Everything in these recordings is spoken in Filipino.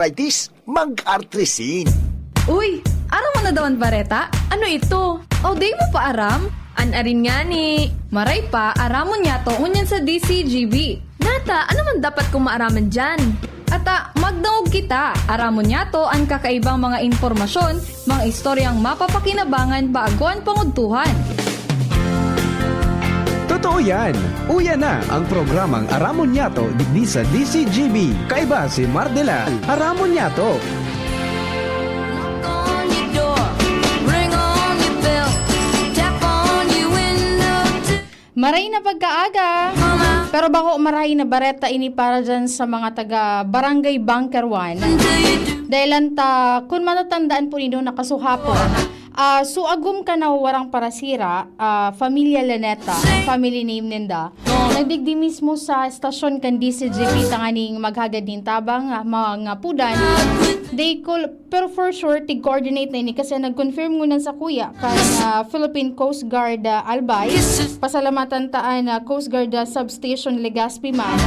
arthritis, mag-artrisin. Uy, aram mo na daw ang bareta? Ano ito? O day mo pa aram? Anarin nga ni. Maray pa, aramon niya to unyan sa DCGB. Nata, ano man dapat kong maaraman dyan? Ata, magdangog kita. Aramon niya to ang kakaibang mga informasyon, mga istoryang mapapakinabangan bago ang pangudtuhan. Totoo yan! Uya na ang programang Aramon Yato digdi sa DCGB. Kaiba si Mardelal. Aramon Yato. Maray na pagkaaga. Pero bako maray na bareta ini para dyan sa mga taga Barangay Bunker 1. Dahil ta, kung matatandaan po ninyo nakasuhapon, suagum ka na warang parasira, Familia Laneta, family name ninda. Nagdigdi mismo sa estasyon kan DCGP tanganing maghagad din tabang mga pudan. They call, pero for sure, tig-coordinate na ini kasi nag-confirm ngunan sa kuya kan Philippine Coast Guard Albay. Pasalamatan taan Coast Guard Substation Legazpi ma'am.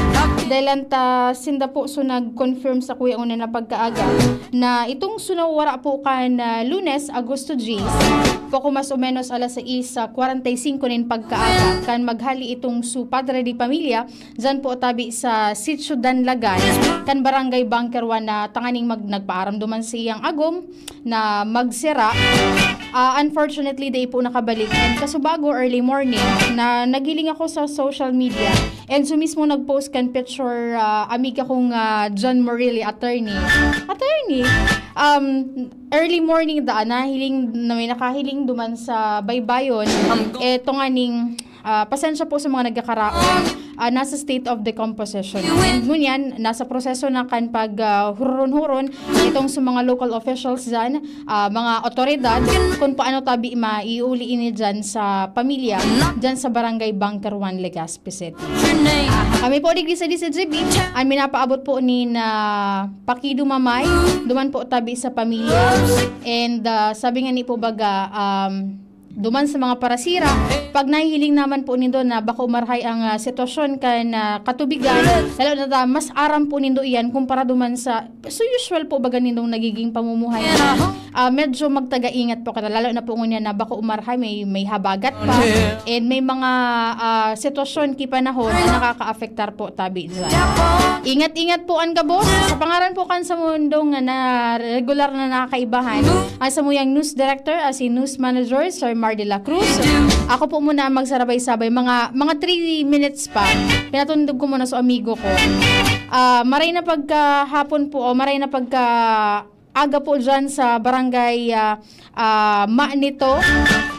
Dahil ta sinda po so nag-confirm sa kuya una na pagkaaga na itong sunawara po kan Lunes, Agosto G, poko mas o menos alas 6:45 nin pagkaaga kan maghali itong su Padre di Pamilya dyan po tabi sa Sitio Danlagan kan Barangay Bunker 1 na tanganing nagpaaram duman sa iyang agom na magsira. Unfortunately, day po nakabalik. And kasubago early morning na nagiling ako sa social media and so mismo nag-post kan picture amiga kong John Morelli, attorney. Early morning daan na hiling na may nakahiling duman sa baybayon. Eto nga ning pasensya po sa mga nagkakaraon. Nasa state of decomposition. And ngunyan, nasa proseso na kan pag huron-huron itong sa mga local officials dyan, mga otoridad, kung paano tabi maiuli ini dyan sa pamilya, dyan sa Barangay Bunker 1, Legazpi City. Kami po digdi sa DCGB, ay minapaabot po ni na Pakido Mamay, duman po tabi sa pamilya. And sabi nga ni po baga, duman sa mga parasira, pag nahihiling naman po nindo na bako marhay ang sitwasyon kan katubigan, lalo na mas aram po nindo iyan kumpara duman sa so usual po baga nindong nagiging pamumuhay. Medyo magtaga-ingat po kada lalo na po ngunya na bako umarhay may habagat pa and may mga sitwasyon ki panahon na nakaka-afektar po tabi dyan. Ingat-ingat po ang gabos sa pangaran po kan sa mundong na regular na nakakaibahan sa muyang news director si news manager Sir Mar de la Cruz. Ako po muna magsarabay-sabay mga 3 minutes pa. Pinatundog ko muna sa amigo ko. Maray na pagkahapon po o maray na pagka aga po dyan sa barangay Maanito.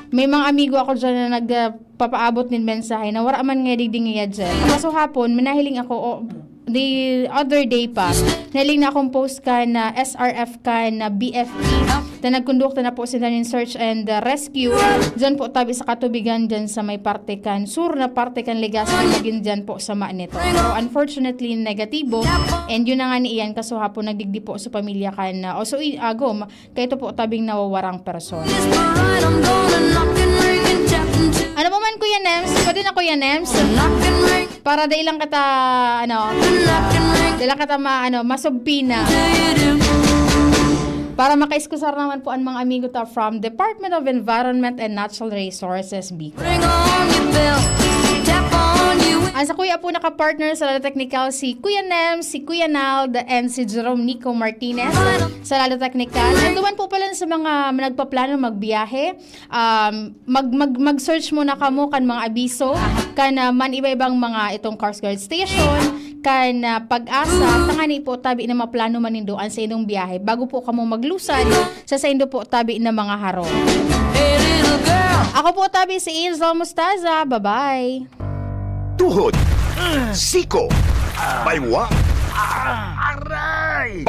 May mga amigo ako dyan na nagpapaabot ng mensahe na wala man nga digdingiya dyan. Kaso hapon, manahiling ako the other day pa, nahiling na akong post ka na SRF ka na BFE na nagkondukta na po sila ng search and rescue dyan po tabi sa katubigan dyan sa may parte kan sur na parte kan Legazpi naging dyan po sa Maanito. Pero unfortunately negatibo and yun na nga ni iyan kaso hapon nagdigdi po sa pamilya kan o so agom kaya ito po tabing nawawarang person. Ano po man Kuya Nems? Pwede na Kuya Nems? Para dahil lang kata dahil lang kata masubpina. Para makaiskusar naman po ang mga amigo ta from Department of Environment and Natural Resources, Bicol. Ang sa kuya po naka-partner sa Lalo Technical si Kuya Nem, si Kuya Nald, and si Jerome Nico Martinez sa Lalo Technical. And duman po pala sa mga nagpaplano magbiyahe, mag-search muna kamo kan mga abiso, kan man iba-ibang mga itong Coast Guard Station, kan pag-asa, tangani po tabi na maplano manindoan sa inyong biyahe bago po kamo maglusan sa indo po tabi na mga harong. Ako po tabi si Izal Mustaza. Bye-bye. Tuhod, siko, baywa, aray.